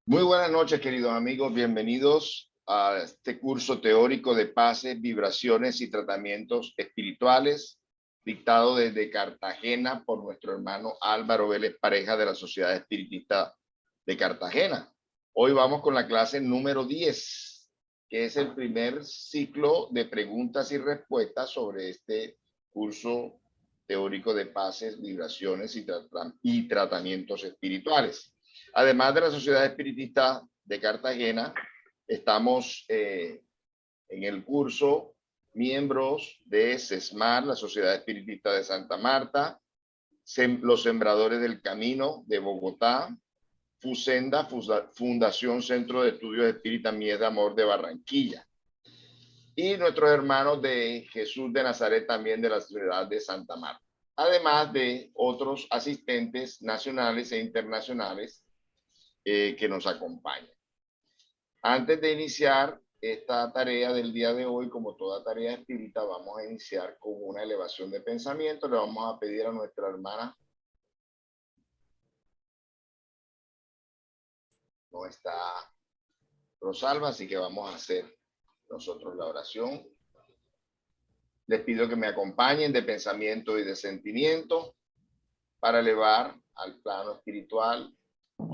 Muy buenas noches, queridos amigos. Bienvenidos a este curso teórico de pases, vibraciones y tratamientos espirituales, dictado desde Cartagena por nuestro hermano Álvaro Vélez Pareja de la Sociedad Espiritista de Cartagena. Hoy vamos con la clase número 10, que es el primer ciclo de preguntas y respuestas sobre este curso teórico de pases, vibraciones y tratamientos espirituales. Además de la Sociedad Espiritista de Cartagena, estamos en el curso miembros de SESMAR, la Sociedad Espiritista de Santa Marta, los Sembradores del Camino de Bogotá, FUSENDA, Fundación Centro de Estudios Espírita Mies de Amor de Barranquilla, y nuestros hermanos de Jesús de Nazaret también de la ciudad de Santa Marta, además de otros asistentes nacionales e internacionales que nos acompañan. Antes de iniciar esta tarea del día de hoy, como toda tarea espírita, vamos a iniciar con una elevación de pensamiento. Le vamos a pedir a nuestra hermana, no está Rosalba, así que vamos a hacer nosotros la oración. Les pido que me acompañen de pensamiento y de sentimiento para elevar al plano espiritual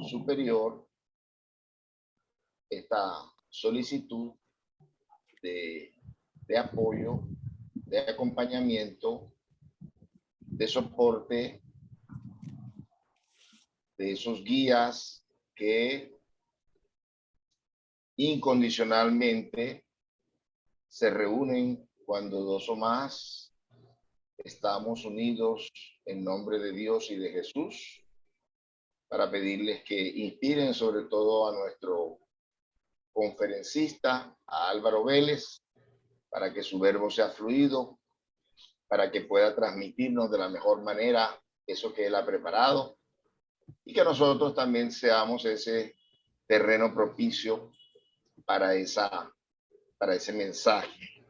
superior esta solicitud de apoyo, de acompañamiento, de soporte, de esos guías que incondicionalmente se reúnen cuando dos o más estamos unidos en nombre de Dios y de Jesús, para pedirles que inspiren sobre todo a nuestro conferencista, a Álvaro Vélez, para que su verbo sea fluido, para que pueda transmitirnos de la mejor manera eso que él ha preparado, y que nosotros también seamos ese terreno propicio para ese mensaje,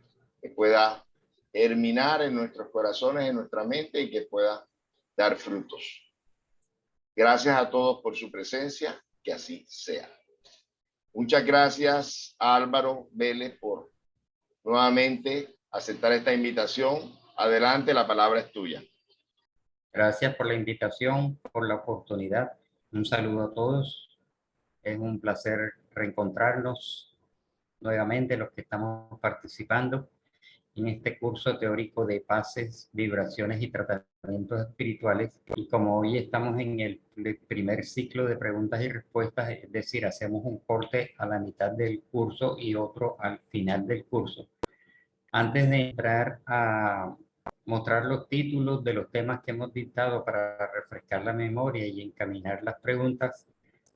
que pueda germinar en nuestros corazones, en nuestra mente, y que pueda dar frutos. Gracias a todos por su presencia, que así sea. Muchas gracias a Álvaro Vélez por nuevamente aceptar esta invitación. Adelante, la palabra es tuya. Gracias por la invitación, por la oportunidad. Un saludo a todos. Es un placer reencontrarnos nuevamente los que estamos participando en este curso teórico de pases, vibraciones y tratamientos espirituales. Y como hoy estamos en el primer ciclo de preguntas y respuestas, es decir, hacemos un corte a la mitad del curso y otro al final del curso. Antes de entrar a mostrar los títulos de los temas que hemos dictado para refrescar la memoria y encaminar las preguntas,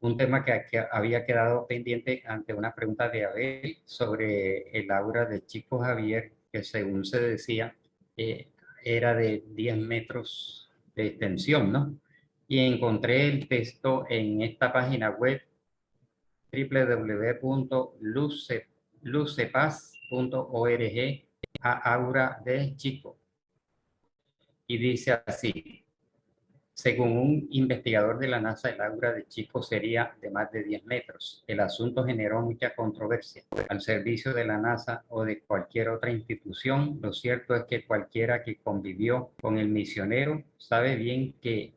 un tema que había quedado pendiente ante una pregunta de Abel sobre el aura de Chico Javier, que según se decía, era de 10 metros de extensión, ¿no? Y encontré el texto en esta página web www.lucepaz.org a aura de Chico. Y dice así: según un investigador de la NASA, el aura de Chico sería de más de 10 metros. El asunto generó mucha controversia. Al servicio de la NASA o de cualquier otra institución, lo cierto es que cualquiera que convivió con el misionero sabe bien que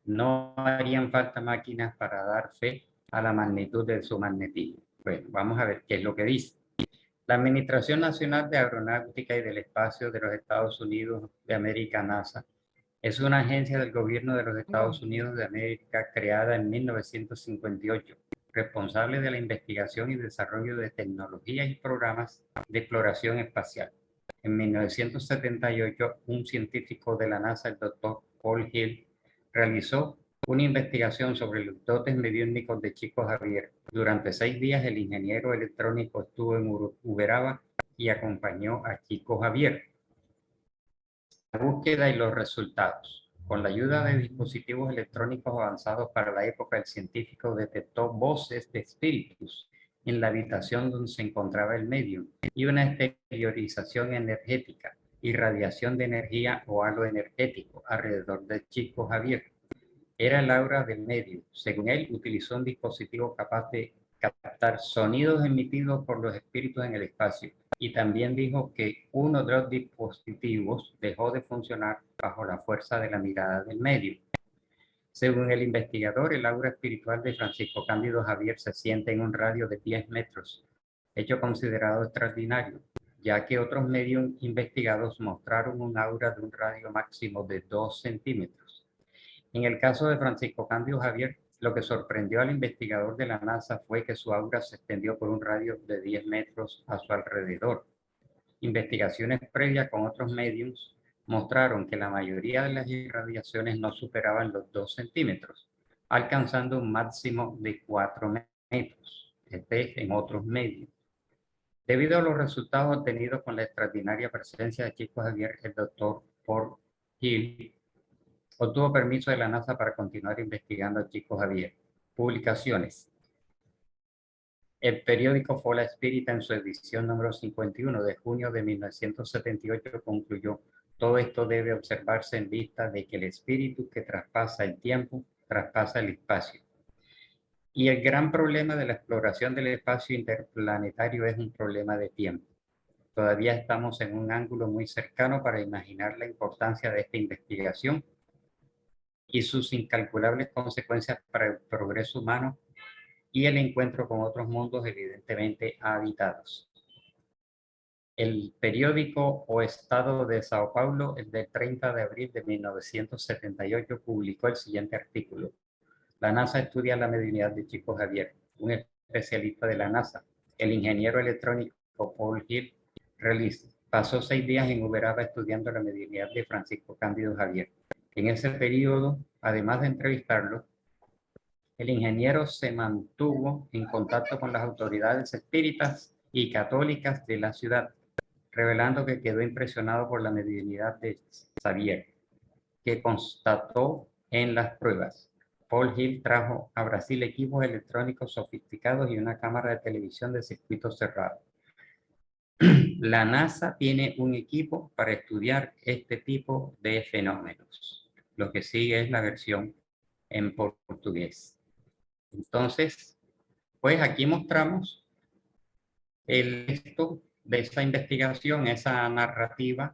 no harían falta máquinas para dar fe a la magnitud de su magnetismo. Bueno, vamos a ver qué es lo que dice. La Administración Nacional de Aeronáutica y del Espacio de los Estados Unidos de América, NASA, es una agencia del gobierno de los Estados Unidos de América creada en 1958, responsable de la investigación y desarrollo de tecnologías y programas de exploración espacial. En 1978, un científico de la NASA, el Dr. Paul Hill, realizó una investigación sobre los dotes mediúnicos de Chico Javier. Durante 6 días, el ingeniero electrónico estuvo en Uberaba y acompañó a Chico Javier. La búsqueda y los resultados. Con la ayuda de dispositivos electrónicos avanzados para la época, el científico detectó voces de espíritus en la habitación donde se encontraba el medium y una exteriorización energética, irradiación de energía o halo energético alrededor de Chico Javier. era el aura del medio. Según él, utilizó un dispositivo capaz de captar sonidos emitidos por los espíritus en el espacio. Y también dijo que uno de los dispositivos dejó de funcionar bajo la fuerza de la mirada del medio. Según el investigador, el aura espiritual de Francisco Cándido Javier se siente en un radio de 10 metros, hecho considerado extraordinario, ya que otros medios investigados mostraron un aura de un radio máximo de 2 centímetros. En el caso de Francisco Cándido Javier, lo que sorprendió al investigador de la NASA fue que su aura se extendió por un radio de 10 metros a su alrededor. Investigaciones previas con otros medios mostraron que la mayoría de las irradiaciones no superaban los 2 centímetros, alcanzando un máximo de 4 metros, en otros medios. Debido a los resultados obtenidos con la extraordinaria presencia de Chico Javier, el doctor Paul Hill obtuvo permiso de la NASA para continuar investigando a Chico Javier. Publicaciones. El periódico Fola Espírita, en su edición número 51 de junio de 1978, concluyó: todo esto debe observarse en vista de que el espíritu que traspasa el tiempo, traspasa el espacio. Y el gran problema de la exploración del espacio interplanetario es un problema de tiempo. Todavía estamos en un ángulo muy cercano para imaginar la importancia de esta investigación y sus incalculables consecuencias para el progreso humano y el encuentro con otros mundos evidentemente habitados. El periódico O Estado de Sao Paulo, el del 30 de abril de 1978, publicó el siguiente artículo: la NASA estudia la mediunidad de Chico Javier. Un especialista de la NASA, el ingeniero electrónico Paul Hill, pasó 6 días en Uberaba estudiando la mediunidad de Francisco Cándido Javier. En ese periodo, además de entrevistarlo, el ingeniero se mantuvo en contacto con las autoridades espíritas y católicas de la ciudad, revelando que quedó impresionado por la mediunidad de Xavier, que constató en las pruebas. Paul Hill trajo a Brasil equipos electrónicos sofisticados y una cámara de televisión de circuito cerrado. La NASA tiene un equipo para estudiar este tipo de fenómenos. Lo que sigue es la versión en portugués. Entonces, pues aquí mostramos el texto de esa investigación, esa narrativa,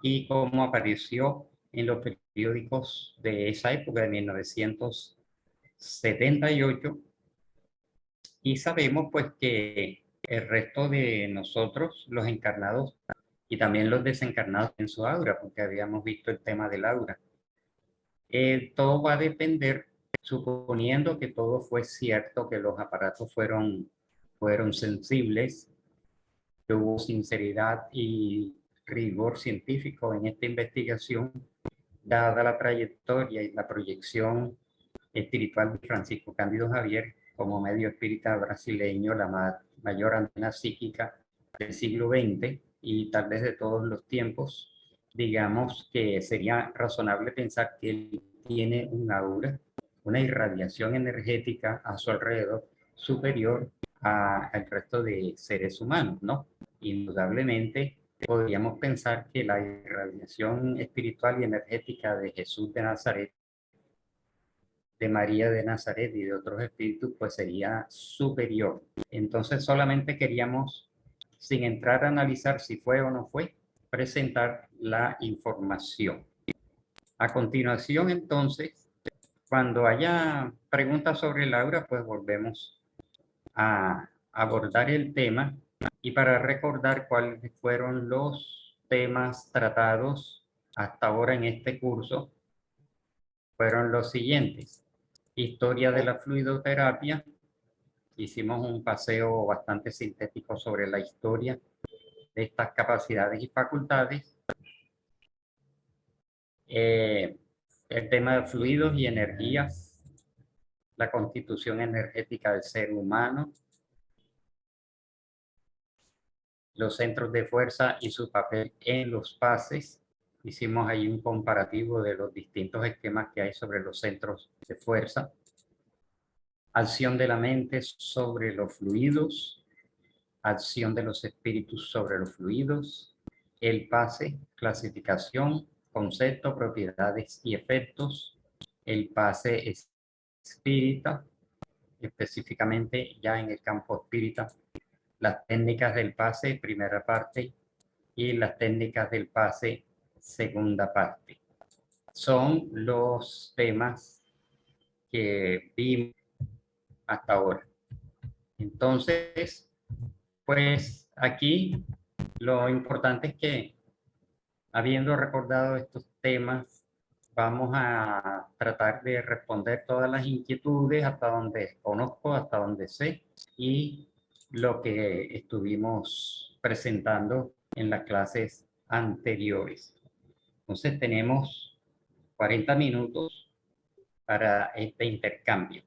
y cómo apareció en los periódicos de esa época, de 1978. Y sabemos pues que el resto de nosotros, los encarnados y también los desencarnados en su aura, porque habíamos visto el tema del aura. Todo va a depender, suponiendo que todo fue cierto, que los aparatos fueron sensibles, que hubo sinceridad y rigor científico en esta investigación, dada la trayectoria y la proyección espiritual de Francisco Cándido Javier como medio espírita brasileño, la mayor antena psíquica del siglo XX y tal vez de todos los tiempos. Digamos que sería razonable pensar que él tiene un aura, una irradiación energética a su alrededor superior al resto de seres humanos, ¿no? Indudablemente podríamos pensar que la irradiación espiritual y energética de Jesús de Nazaret, de María de Nazaret y de otros espíritus, pues sería superior. Entonces solamente queríamos, sin entrar a analizar si fue o no fue, presentar la información. A continuación, entonces, cuando haya preguntas sobre el aura, pues volvemos a abordar el tema, y para recordar cuáles fueron los temas tratados hasta ahora en este curso, fueron los siguientes: historia de la fluidoterapia. Hicimos un paseo bastante sintético sobre la historia de estas capacidades y facultades. El tema de fluidos y energías, la constitución energética del ser humano, los centros de fuerza y su papel en los pases. Hicimos ahí un comparativo de los distintos esquemas que hay sobre los centros de fuerza. Acción de la mente sobre los fluidos, acción de los espíritus sobre los fluidos, el pase, clasificación, concepto, propiedades y efectos, el pase espírita, específicamente ya en el campo espírita, las técnicas del pase, primera parte, y las técnicas del pase, segunda parte. Son los temas que vimos hasta ahora. Entonces, pues aquí lo importante es que, habiendo recordado estos temas, vamos a tratar de responder todas las inquietudes hasta donde conozco, hasta donde sé, y lo que estuvimos presentando en las clases anteriores. Entonces tenemos 40 minutos para este intercambio.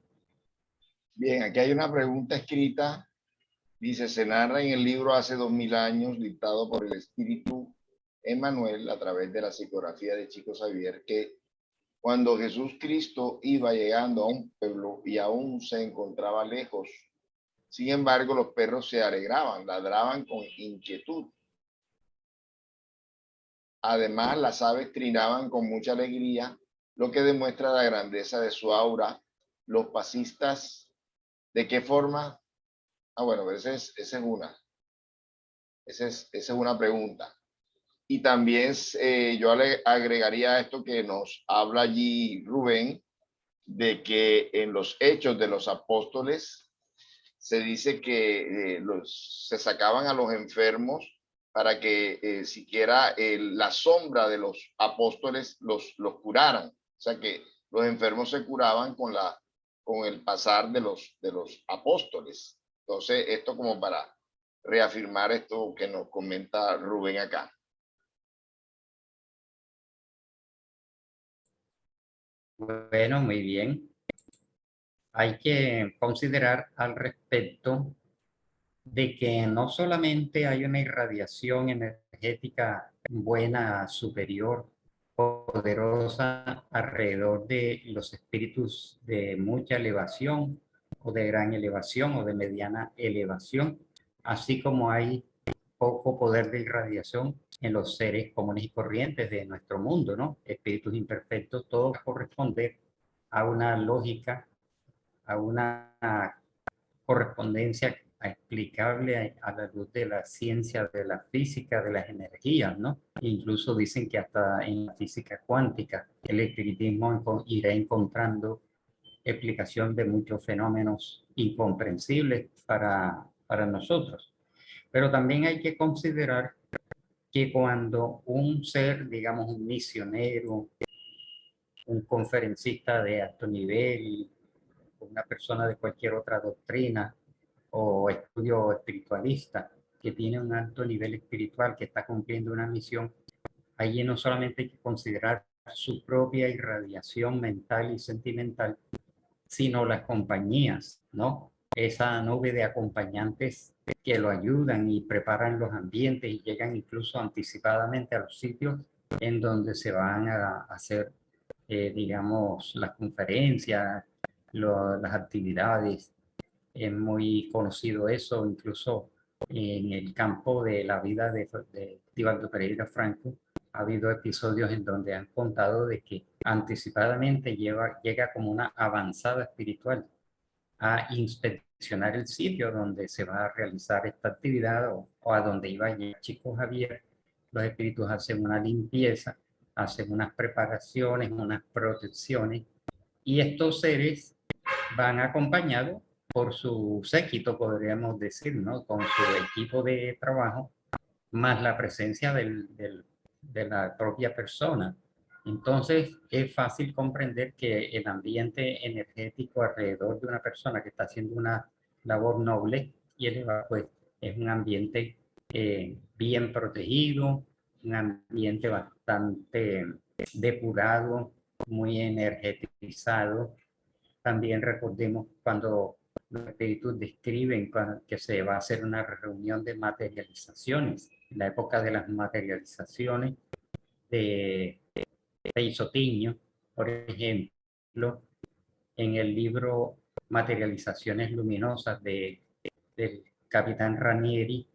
Bien, aquí hay una pregunta escrita. Dice, se narra en el libro Hace 2000 años, dictado por el espíritu Emmanuel a través de la psicografía de Chico Xavier, que cuando Jesús Cristo iba llegando a un pueblo y aún se encontraba lejos, sin embargo, los perros se alegraban, ladraban con inquietud. Además, las aves trinaban con mucha alegría, lo que demuestra la grandeza de su aura. Los pasistas, ¿de qué forma? Bueno, esa es una. Esa es una pregunta. Y también yo le agregaría a esto que nos habla allí Rubén, de que en los hechos de los apóstoles se dice que se sacaban a los enfermos para que siquiera la sombra de los apóstoles los curaran. O sea que los enfermos se curaban con el pasar de los apóstoles. Entonces, esto como para reafirmar esto que nos comenta Rubén acá. Bueno, muy bien. Hay que considerar al respecto de que no solamente hay una irradiación energética buena, superior, poderosa alrededor de los espíritus de mucha elevación o de gran elevación o de mediana elevación, así como hay poco poder de irradiación en los seres comunes y corrientes de nuestro mundo, ¿no? Espíritus imperfectos, todo corresponde a una lógica, a una correspondencia explicable a la luz de la ciencia, de la física, de las energías, ¿no? Incluso dicen que hasta en la física cuántica el espiritismo irá encontrando explicación de muchos fenómenos incomprensibles para nosotros. Pero también hay que considerar que cuando un ser, digamos un misionero, un conferencista de alto nivel, una persona de cualquier otra doctrina o estudio espiritualista que tiene un alto nivel espiritual, que está cumpliendo una misión, allí no solamente hay que considerar su propia irradiación mental y sentimental, sino las compañías, ¿no? Esa nube de acompañantes que lo ayudan y preparan los ambientes y llegan incluso anticipadamente a los sitios en donde se van a hacer, digamos, las conferencias, las actividades. Es muy conocido eso, incluso en el campo de la vida de Divaldo Pereira Franco. Ha habido episodios en donde han contado de que anticipadamente llega como una avanzada espiritual a inspeccionar el sitio donde se va a realizar esta actividad o a donde iba a llegar Chico Javier. Los espíritus hacen una limpieza, hacen unas preparaciones, unas protecciones, y estos seres van acompañados por su séquito, podríamos decir, ¿no? Con su equipo de trabajo, más la presencia de la propia persona. Entonces, es fácil comprender que el ambiente energético alrededor de una persona que está haciendo una labor noble y elevada, pues es un ambiente bien protegido, un ambiente bastante depurado, muy energetizado. También recordemos cuando los espíritus describen que se va a hacer una reunión de materializaciones, en la época de las materializaciones de Isotiño, por ejemplo, en el libro Materializaciones Luminosas del capitán Ranieri,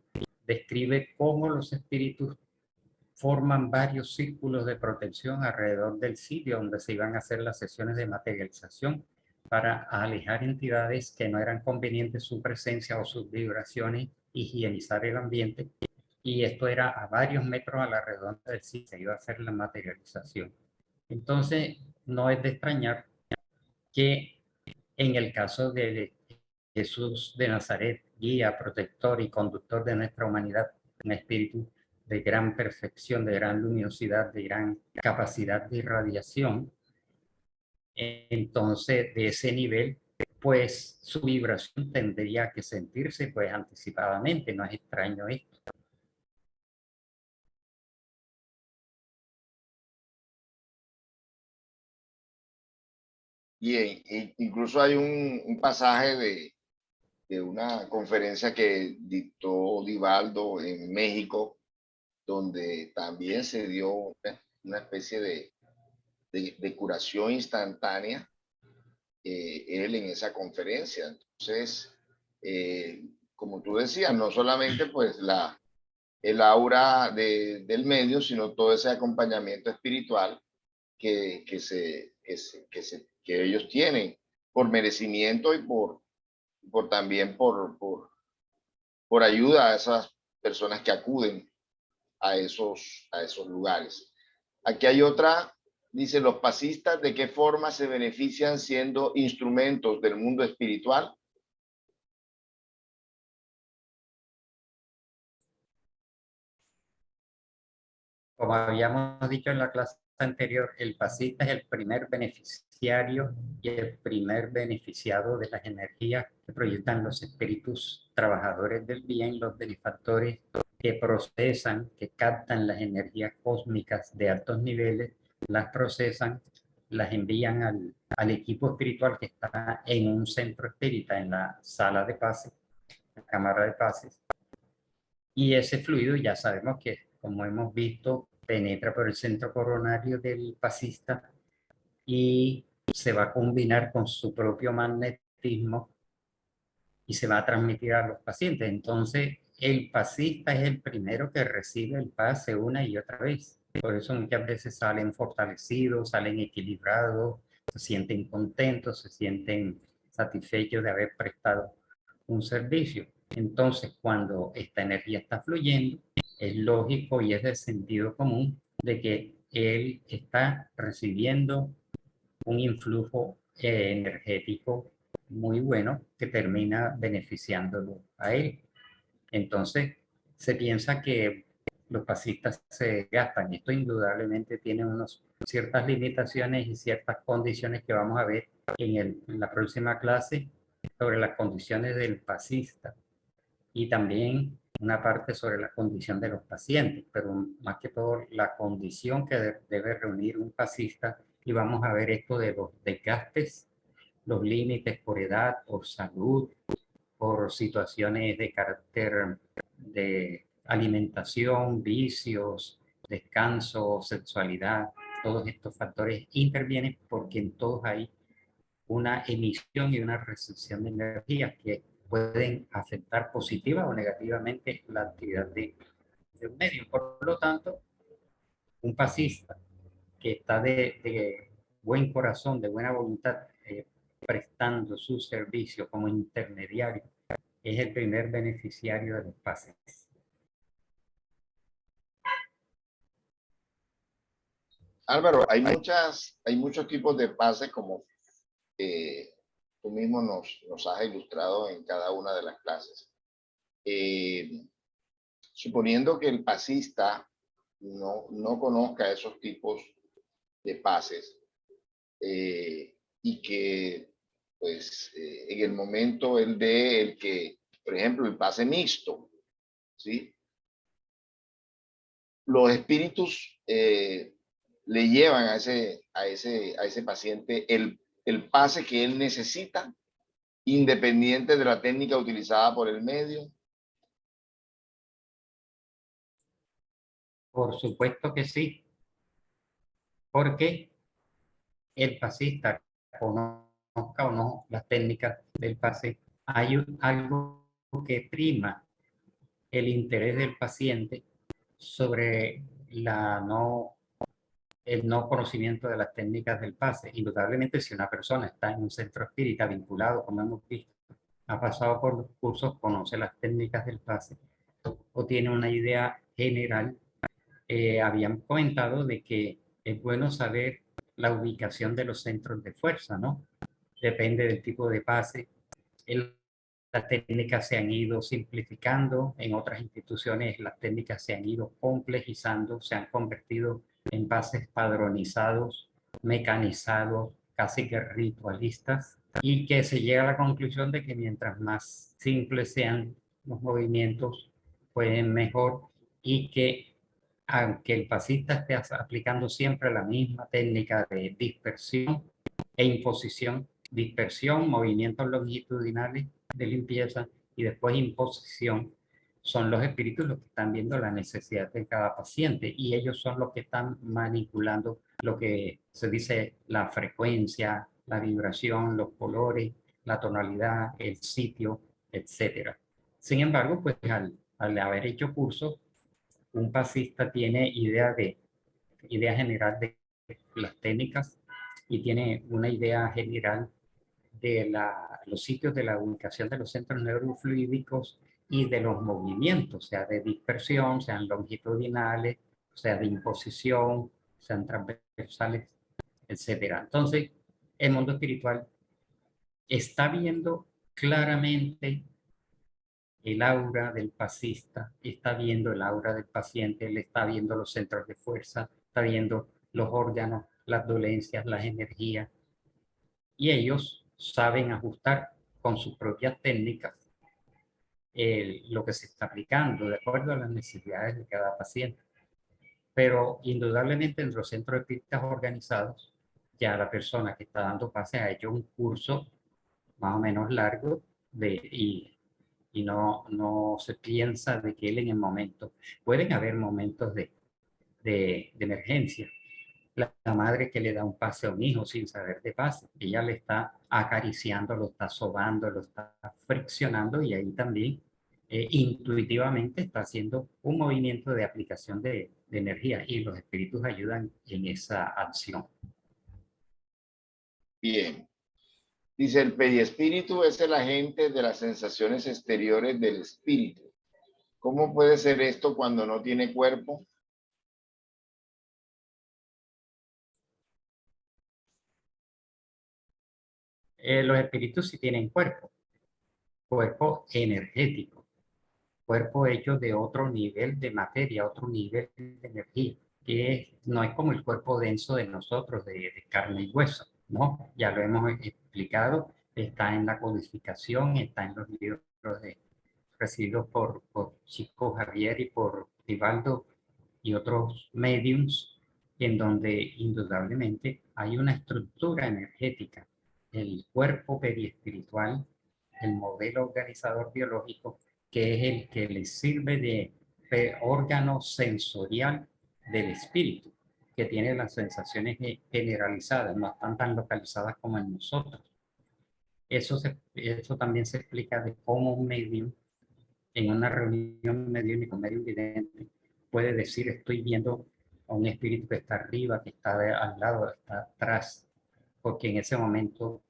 describe cómo los espíritus forman varios círculos de protección alrededor del sitio donde se iban a hacer las sesiones de materialización para alejar entidades que no eran convenientes su presencia o sus vibraciones, higienizar el ambiente. Y esto era a varios metros a la redonda del sitio, se iba a hacer la materialización. Entonces, no es de extrañar que en el caso de Jesús de Nazaret, guía, protector y conductor de nuestra humanidad, un espíritu de gran perfección, de gran luminosidad, de gran capacidad de irradiación, entonces de ese nivel, pues su vibración tendría que sentirse pues anticipadamente, no es extraño esto. Y incluso hay un pasaje de una conferencia que dictó Divaldo en México, donde también se dio una especie de curación instantánea, él en esa conferencia. Entonces, como tú decías, no solamente pues el aura del medio, sino todo ese acompañamiento espiritual que ellos tienen por merecimiento y también por ayuda a esas personas que acuden a esos lugares. Aquí hay otra, dice, los pasistas, ¿de qué forma se benefician siendo instrumentos del mundo espiritual? Como habíamos dicho en la clase anterior, el pasista es el primer beneficiario y el primer beneficiado de las energías que proyectan los espíritus trabajadores del bien, los benefactores que procesan, que captan las energías cósmicas de altos niveles, las procesan, las envían al equipo espiritual que está en un centro espírita, en la sala de pases, la cámara de pases. Y ese fluido ya sabemos que, como hemos visto, penetra por el centro coronario del pasista y se va a combinar con su propio magnetismo y se va a transmitir a los pacientes. Entonces, el pasista es el primero que recibe el pase una y otra vez. Por eso muchas veces salen fortalecidos, salen equilibrados, se sienten contentos, se sienten satisfechos de haber prestado un servicio. Entonces, cuando esta energía está fluyendo, es lógico y es de sentido común de que él está recibiendo un influjo energético muy bueno que termina beneficiándolo a él. Entonces, se piensa que los pasistas se gastan. Esto indudablemente tiene ciertas limitaciones y ciertas condiciones que vamos a ver en la próxima clase sobre las condiciones del pasista y también una parte sobre la condición de los pacientes, pero más que todo la condición que debe reunir un pasista, y vamos a ver esto de los desgastes, los límites por edad, por salud, por situaciones de carácter de alimentación, vicios, descanso, sexualidad. Todos estos factores intervienen porque en todos hay una emisión y una recepción de energías que pueden afectar positiva o negativamente la actividad de un medio. Por lo tanto, un pasista que está de buen corazón, de buena voluntad, prestando su servicio como intermediario, es el primer beneficiario de los pases. Álvaro, hay muchos tipos de pases como tú mismo nos has ilustrado en cada una de las clases. Suponiendo que el pasista no conozca esos tipos de pases y que pues en el momento él dé el que, por ejemplo, el pase mixto, ¿sí? Los espíritus le llevan a ese paciente el pase que él necesita, independiente de la técnica utilizada por el medio. Por supuesto que sí, porque el pasista conozca o no las técnicas del pase, hay algo que prima el interés del paciente sobre el no conocimiento de las técnicas del pase. Indudablemente, si una persona está en un centro espírita vinculado, como hemos visto, ha pasado por los cursos, conoce las técnicas del pase o tiene una idea general, habían comentado de que es bueno saber la ubicación de los centros de fuerza, ¿no? Depende del tipo de pase. Las técnicas se han ido simplificando, en otras instituciones las técnicas se han ido complejizando, se han convertido en pases padronizados, mecanizados, casi que ritualistas, y que se llega a la conclusión de que mientras más simples sean los movimientos, pues mejor, y que aunque el pasista esté aplicando siempre la misma técnica de dispersión e imposición, dispersión, movimientos longitudinales de limpieza y después imposición, son los espíritus los que están viendo la necesidad de cada paciente y ellos son los que están manipulando lo que se dice la frecuencia, la vibración, los colores, la tonalidad, el sitio, etcétera. Sin embargo, pues al haber hecho cursos, un pasista tiene idea general de las técnicas y tiene una idea general de los sitios de la ubicación de los centros neurofluídicos y de los movimientos, sea de dispersión, sean longitudinales, sea de imposición, sean transversales, etcétera. Entonces, el mundo espiritual está viendo claramente el aura del pasista, está viendo el aura del paciente, le está viendo los centros de fuerza, está viendo los órganos, las dolencias, las energías, y ellos saben ajustar con sus propias técnicas lo que se está aplicando de acuerdo a las necesidades de cada paciente. Pero indudablemente en los centros espíritas organizados, ya la persona que está dando pase ha hecho un curso más o menos largo y no se piensa de que él en el momento, pueden haber momentos de emergencia. La madre que le da un pase a un hijo sin saber de pase, ella le está acariciando, lo está sobando, lo está friccionando y ahí también intuitivamente está haciendo un movimiento de aplicación de energía y los espíritus ayudan en esa acción. Bien. Dice, el periespíritu es el agente de las sensaciones exteriores del espíritu. ¿Cómo puede ser esto cuando no tiene cuerpo? Los espíritus sí tienen cuerpo energético, cuerpo hecho de otro nivel de materia, otro nivel de energía, que no es como el cuerpo denso de nosotros, de carne y hueso, ¿no? Ya lo hemos explicado, está en la codificación, está en los libros recibidos por Chico Javier y por Rivaldo y otros mediums, en donde indudablemente hay una estructura energética, el cuerpo periespiritual, el modelo organizador biológico, que es el que le sirve de órgano sensorial del espíritu, que tiene las sensaciones generalizadas, no están tan localizadas como en nosotros. Eso también se explica de cómo un medium en una reunión mediúnica, medio vidente, puede decir estoy viendo a un espíritu que está arriba, que está al lado, está atrás, porque en ese momento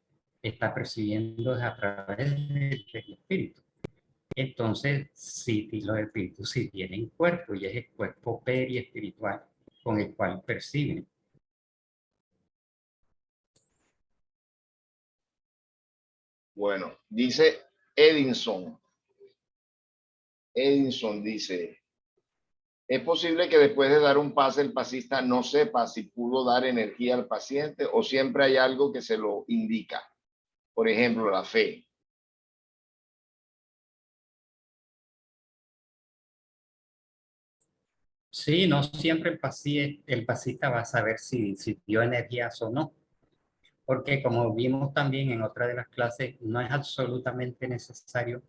está percibiendo a través del espíritu. Entonces, sí, los espíritus sí tienen cuerpo y es el cuerpo periespiritual con el cual perciben. Bueno, dice Edinson. Edinson dice, ¿es posible que después de dar un pase el pasista no sepa si pudo dar energía al paciente o siempre hay algo que se lo indica? Por ejemplo, la fe. Sí, no siempre el pasista va a saber si dio energías o no, porque como vimos también en otra de las clases, no es absolutamente necesario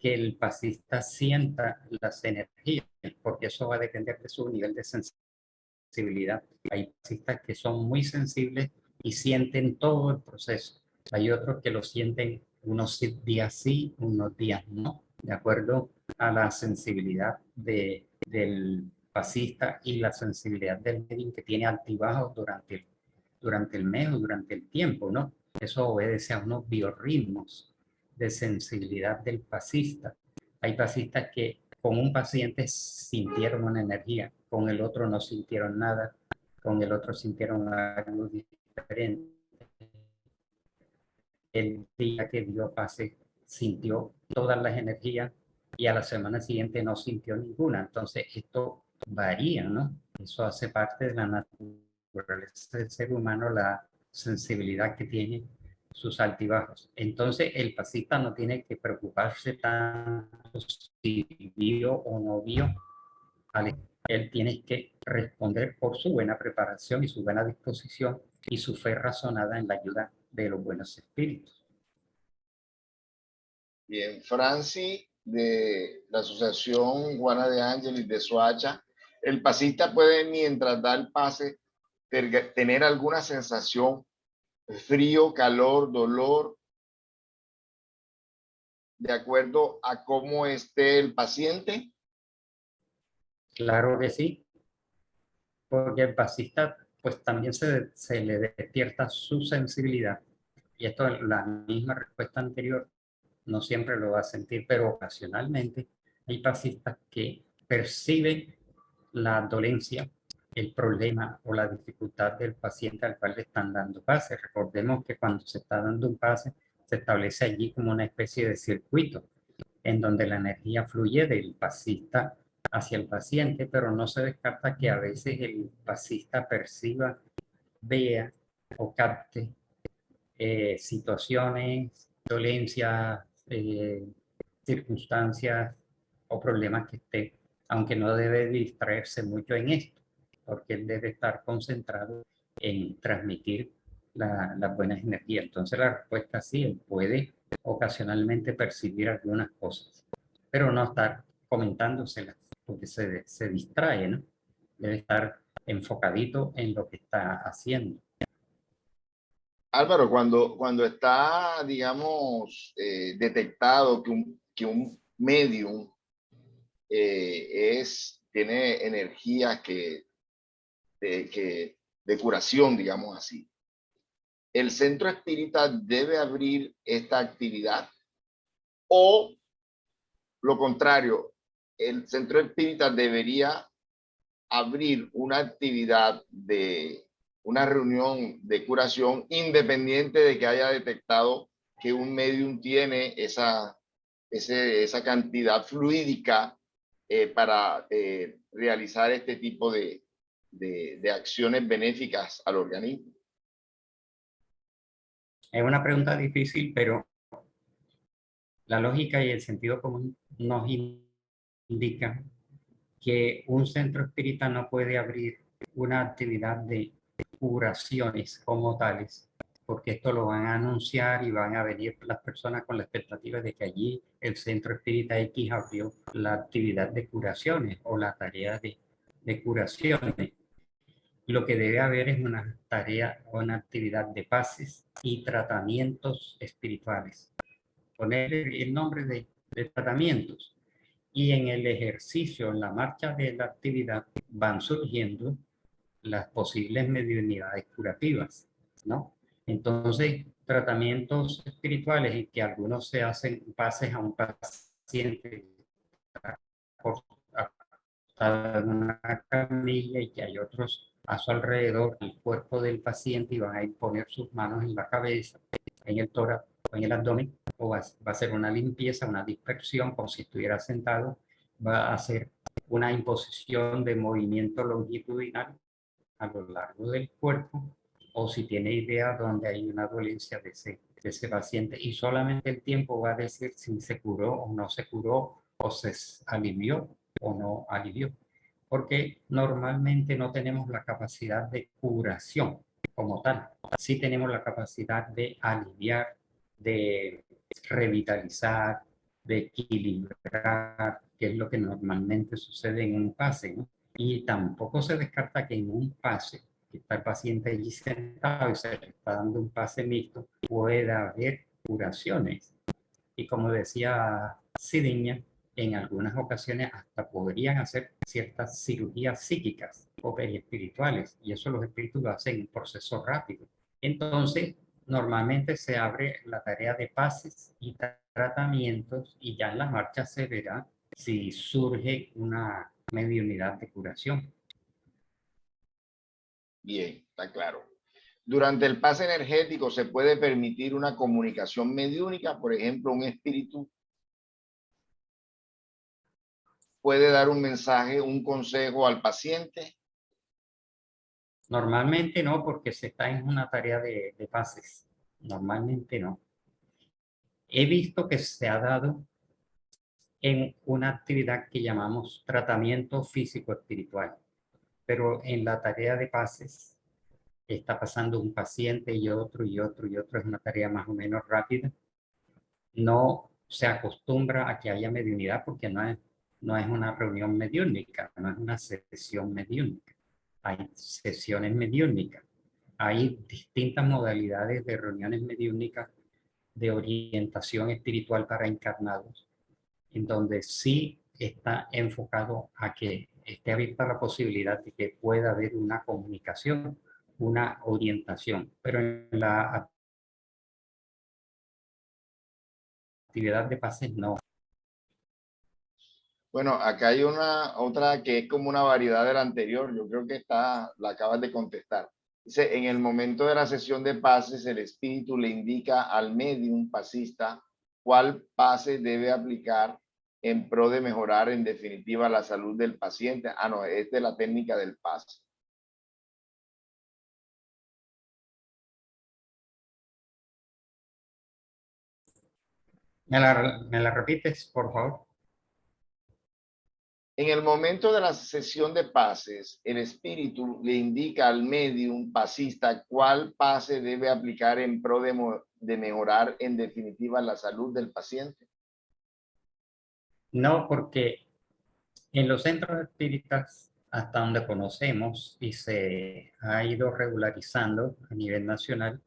que el pasista sienta las energías, porque eso va a depender de su nivel de sensibilidad. Hay pasistas que son muy sensibles y sienten todo el proceso. Hay otros que lo sienten unos días sí, unos días no, de acuerdo a la sensibilidad del pasista y la sensibilidad del medium, que tiene altibajos durante el mes o durante el tiempo, ¿no? Eso obedece a unos biorritmos de sensibilidad del pasista. Hay pasistas que con un paciente sintieron una energía, con el otro no sintieron nada, con el otro sintieron algo diferente. El día que dio pase sintió todas las energías y a la semana siguiente no sintió ninguna. Entonces esto varía, ¿no? Eso hace parte de la naturaleza del ser humano, la sensibilidad que tiene, sus altibajos. Entonces el pasista no tiene que preocuparse tanto si vio o no vio. Él tiene que responder por su buena preparación y su buena disposición y su fe razonada en la ayuda de los buenos espíritus. Bien, Franci, de la Asociación Juana de Ángeles de Soacha, el pasista puede, mientras da el pase, tener alguna sensación, frío, calor, dolor, de acuerdo a cómo esté el paciente. Claro que sí, porque el pasista pues también se le despierta su sensibilidad. Y esto es la misma respuesta anterior, no siempre lo va a sentir, pero ocasionalmente hay pasistas que perciben la dolencia, el problema o la dificultad del paciente al cual le están dando pase. Recordemos que cuando se está dando un pase, se establece allí como una especie de circuito en donde la energía fluye del pasista hacia el paciente, pero no se descarta que a veces el pasista perciba, vea o capte situaciones, dolencias, circunstancias o problemas que esté, aunque no debe distraerse mucho en esto, porque él debe estar concentrado en transmitir las buenas energías. Entonces la respuesta sí, él puede ocasionalmente percibir algunas cosas, pero no estar comentándoselas, porque se distrae, ¿no? Debe estar enfocadito en lo que está haciendo. Álvaro, cuando está, digamos, detectado que un medium tiene energías de curación, digamos así, ¿el centro espírita debe abrir esta actividad? O lo contrario, el centro espírita debería abrir una actividad de una reunión de curación independiente de que haya detectado que un medium tiene esa cantidad fluídica para realizar este tipo de acciones benéficas al organismo. Es una pregunta difícil, pero la lógica y el sentido común nos indican que un centro espírita no puede abrir una actividad de curaciones como tales, porque esto lo van a anunciar y van a venir las personas con la expectativa de que allí el centro espírita X abrió la actividad de curaciones o la tarea de curaciones. Lo que debe haber es una tarea o una actividad de pases y tratamientos espirituales. Poner el nombre de tratamientos. Y en el ejercicio, en la marcha de la actividad, van surgiendo las posibles mediunidades curativas, ¿no? Entonces, tratamientos espirituales en que algunos se hacen pases a un paciente acostado en una camilla y que hay otros a su alrededor, el cuerpo del paciente, y van a poner sus manos en la cabeza, en el tórax o en el abdomen, o va a hacer una limpieza, una dispersión, como si estuviera sentado, va a hacer una imposición de movimiento longitudinal a lo largo del cuerpo, o si tiene idea donde hay una dolencia de ese paciente, y solamente el tiempo va a decir si se curó o no se curó, o se alivió o no alivió, porque normalmente no tenemos la capacidad de curación como tal. Sí tenemos la capacidad de aliviar, de revitalizar, de equilibrar, que es lo que normalmente sucede en un pase, ¿no? Y tampoco se descarta que en un pase, que está el paciente allí sentado y se le está dando un pase mixto, pueda haber curaciones. Y como decía Sidiña, en algunas ocasiones hasta podrían hacer ciertas cirugías psíquicas o periespirituales, y eso los espíritus lo hacen en un proceso rápido. Entonces, normalmente se abre la tarea de pases y tratamientos, y ya en la marcha se verá si surge una mediunidad de curación. Bien, está claro. Durante el pase energético se puede permitir una comunicación mediúnica, por ejemplo, un espíritu puede dar un mensaje, un consejo al paciente. Normalmente no, porque se está en una tarea de pases. Normalmente no. He visto que se ha dado en una actividad que llamamos tratamiento físico-espiritual, pero en la tarea de pases está pasando un paciente y otro y otro y otro, es una tarea más o menos rápida. No se acostumbra a que haya mediunidad porque no es una reunión mediúnica, no es una sesión mediúnica. Hay sesiones mediúnicas, hay distintas modalidades de reuniones mediúnicas de orientación espiritual para encarnados, en donde sí está enfocado a que esté abierta la posibilidad de que pueda haber una comunicación, una orientación, pero en la actividad de pases no. Bueno, acá hay una otra que es como una variedad de la anterior. Yo creo que la acabas de contestar. Dice, en el momento de la sesión de pases, el espíritu le indica al medium pasista cuál pase debe aplicar en pro de mejorar en definitiva la salud del paciente. Ah, no, es de la técnica del pase. ¿Me la repites, por favor? En el momento de la sesión de pases, el espíritu le indica al medium pasista cuál pase debe aplicar en pro de mejorar en definitiva la salud del paciente. No, porque en los centros espíritas, hasta donde conocemos y se ha ido regularizando a nivel nacional,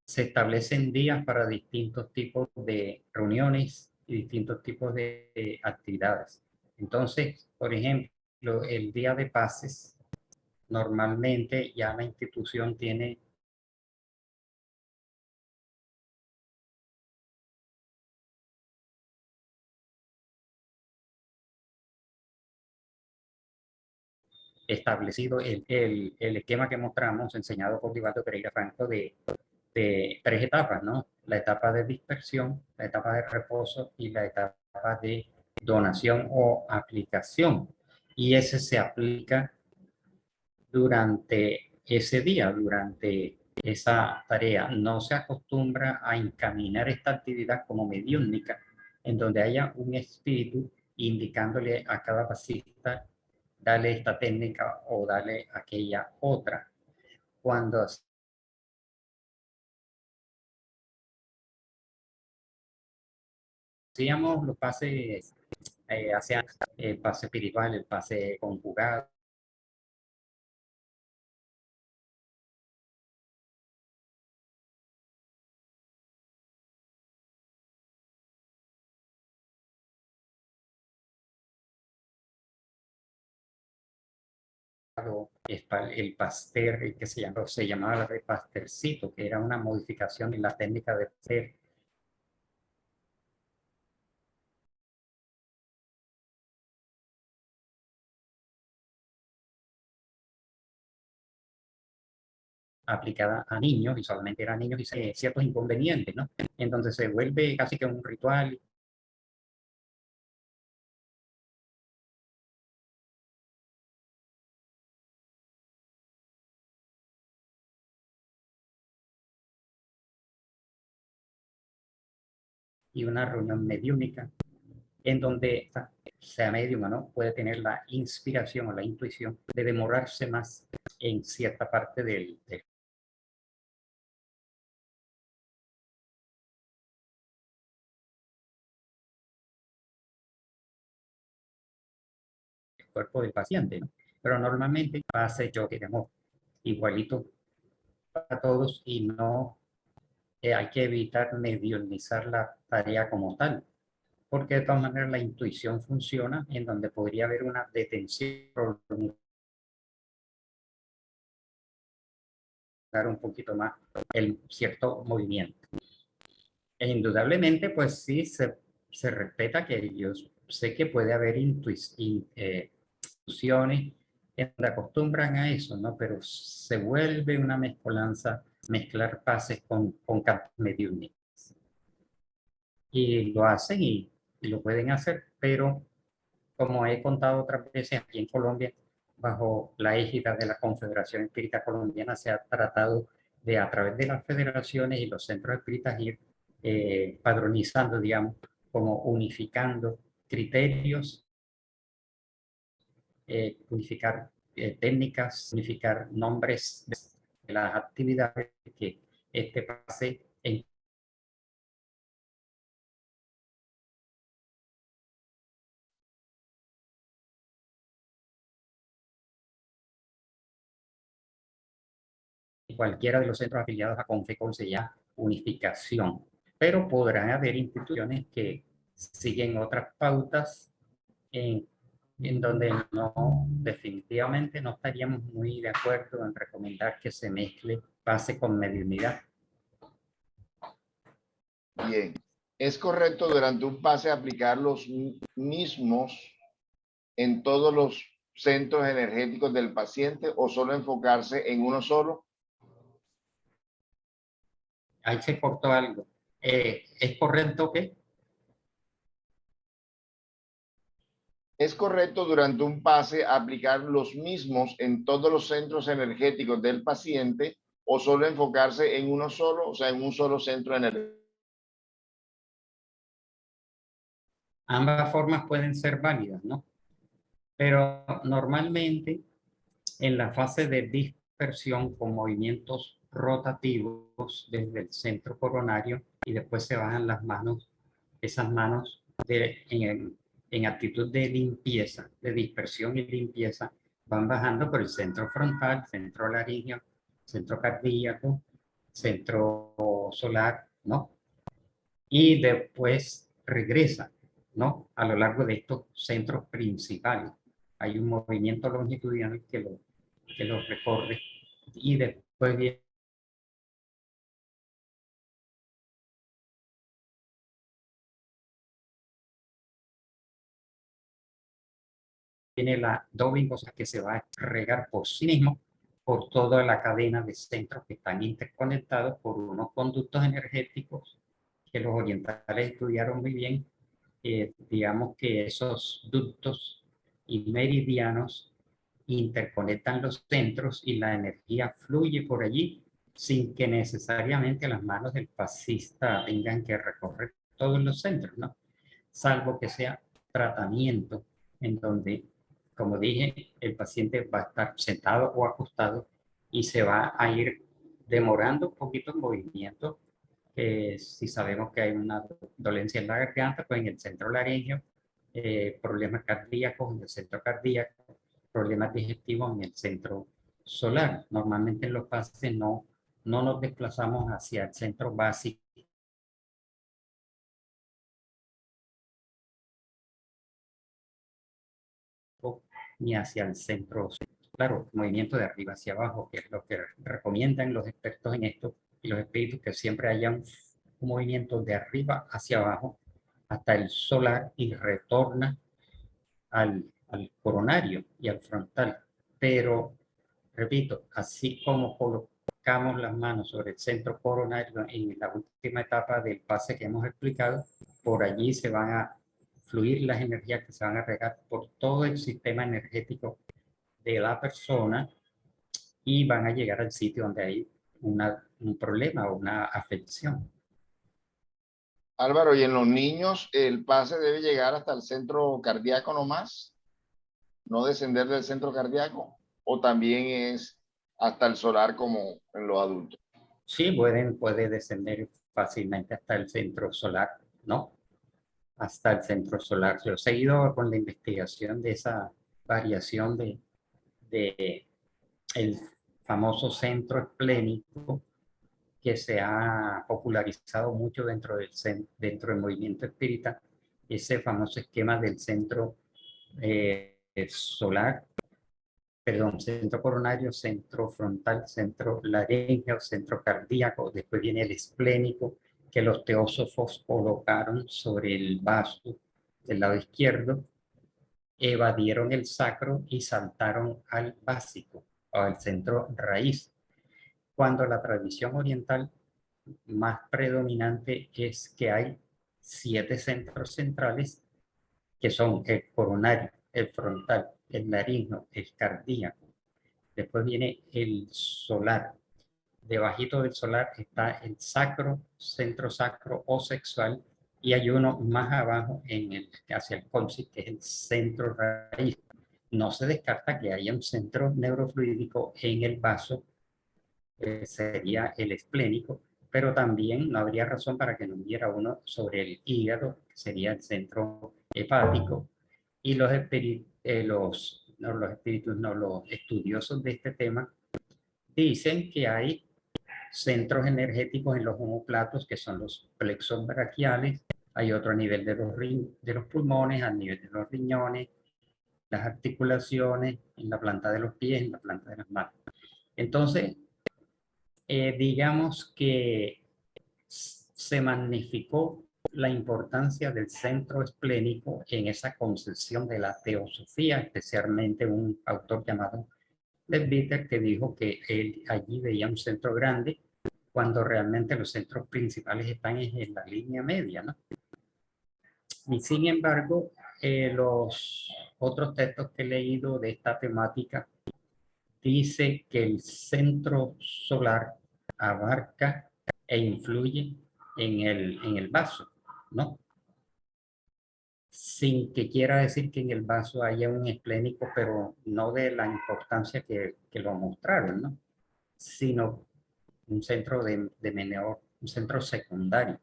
se establecen días para distintos tipos de reuniones y distintos tipos de actividades. Entonces, por ejemplo, el día de pases, normalmente ya la institución tiene establecido el esquema que mostramos, enseñado por Divaldo Pereira Franco, de tres etapas, ¿no? La etapa de dispersión, la etapa de reposo y la etapa de donación o aplicación. Y ese se aplica durante ese día, durante esa tarea. No se acostumbra a encaminar esta actividad como mediúnica, en donde haya un espíritu indicándole a cada pasista, dale esta técnica o dale aquella otra. Cuando hacíamos los pases, hacían el pase espiritual, el pase conjugado, el pastel que se llamaba el pastelcito, que era una modificación en la técnica de hacer aplicada a niños, y solamente eran niños y ciertos inconvenientes, ¿no? Entonces se vuelve casi que un ritual. Y una reunión mediúnica en donde sea medium o no, puede tener la inspiración o la intuición de demorarse más en cierta parte del cuerpo del paciente, ¿no? Pero normalmente pasa yo que tenemos igualito para todos y no hay que evitar mediunizar la tarea como tal, porque de todas maneras la intuición funciona en donde podría haber una detención, un poquito más el cierto movimiento. E indudablemente, pues sí, se respeta que yo sé que puede haber intuiciones que acostumbran a eso, ¿no? Pero se vuelve una mezcolanza, mezclar pases con cantos mediúnicos. Y lo hacen y lo pueden hacer, pero como he contado otras veces, aquí en Colombia, bajo la égida de la Confederación Espírita Colombiana, se ha tratado de, a través de las federaciones y los centros espíritas, ir padronizando, digamos, como unificando criterios, unificar técnicas, unificar nombres de las actividades que este pase en cualquiera de los centros afiliados a Confecol se llama unificación, pero podrán haber instituciones que siguen otras pautas en, en donde no, definitivamente no estaríamos muy de acuerdo en recomendar que se mezcle base con mediunidad. Bien. ¿Es correcto durante un pase aplicar los mismos en todos los centros energéticos del paciente o solo enfocarse en uno solo? Ahí se cortó algo. ¿Es correcto que? ¿Es correcto durante un pase aplicar los mismos en todos los centros energéticos del paciente o solo enfocarse en uno solo, o sea, en un solo centro energético? Ambas formas pueden ser válidas, ¿no? Pero normalmente en la fase de dispersión con movimientos rotativos desde el centro coronario y después se bajan las manos, esas manos en actitud de limpieza, de dispersión y limpieza, van bajando por el centro frontal, centro laríngeo, centro cardíaco, centro solar, ¿no? Y después regresa, ¿no? A lo largo de estos centros principales. Hay un movimiento longitudinal que lo recorre y después viene la doble cosa que se va a regar por sí mismo por toda la cadena de centros que están interconectados por unos conductos energéticos que los orientales estudiaron muy bien. Digamos que esos ductos y meridianos interconectan los centros y la energía fluye por allí sin que necesariamente las manos del pasista tengan que recorrer todos los centros, ¿no? Salvo que sea tratamiento en donde, como dije, el paciente va a estar sentado o acostado y se va a ir demorando un poquito el movimiento. Si sabemos que hay una dolencia en la garganta, pues en el centro laríngeo, problemas cardíacos en el centro cardíaco, problemas digestivos en el centro solar. Normalmente en los pacientes no nos desplazamos hacia el centro básico ni hacia el centro. Claro, movimiento de arriba hacia abajo, que es lo que recomiendan los expertos en esto y los espíritus, que siempre haya un movimiento de arriba hacia abajo hasta el solar y retorna al coronario y al frontal. Pero, repito, así como colocamos las manos sobre el centro coronario en la última etapa del pase que hemos explicado, por allí se van a fluir las energías que se van a regar por todo el sistema energético de la persona y van a llegar al sitio donde hay un problema o una afección. Álvaro, ¿y en los niños el pase debe llegar hasta el centro cardíaco nomás? ¿No descender del centro cardíaco? ¿O también es hasta el solar como en los adultos? Sí, puede descender fácilmente hasta el centro solar, ¿no? Hasta el centro solar. Yo he seguido con la investigación de esa variación de el famoso centro esplénico que se ha popularizado mucho dentro del movimiento espírita ese famoso esquema del centro solar, perdón, centro coronario, centro frontal, centro laríngeo, centro cardíaco, después viene el esplénico, que los teósofos colocaron sobre el vaso del lado izquierdo, evadieron el sacro y saltaron al básico, o al centro raíz, cuando la tradición oriental más predominante es que hay 7 centros centrales, que son el coronario, el frontal, el laríngeo, el cardíaco. Después viene el solar. Debajito del solar está el sacro, centro sacro o sexual, y hay uno más abajo hacia el cóccix, que es el centro raíz. No se descarta que haya un centro neurofluídico en el vaso, sería el esplénico, pero también no habría razón para que no hubiera uno sobre el hígado, que sería el centro hepático, y los espíritus, no, los estudiosos de este tema dicen que hay centros energéticos en los omóplatos, que son los plexos braquiales, hay otro a nivel de los pulmones, a nivel de los riñones, las articulaciones, en la planta de los pies, en la planta de las manos. Entonces, digamos que se magnificó la importancia del centro esplénico en esa concepción de la teosofía, especialmente un autor llamado Leadbeater, que dijo que él allí veía un centro grande, cuando realmente los centros principales están en la línea media, ¿no? Y sin embargo, los otros textos que he leído de esta temática dice que el centro solar abarca e influye en el vaso, ¿no? Sin que quiera decir que en el vaso haya un esplénico, pero no de la importancia que lo mostraron, ¿no? Sino un centro de menor, un centro secundario.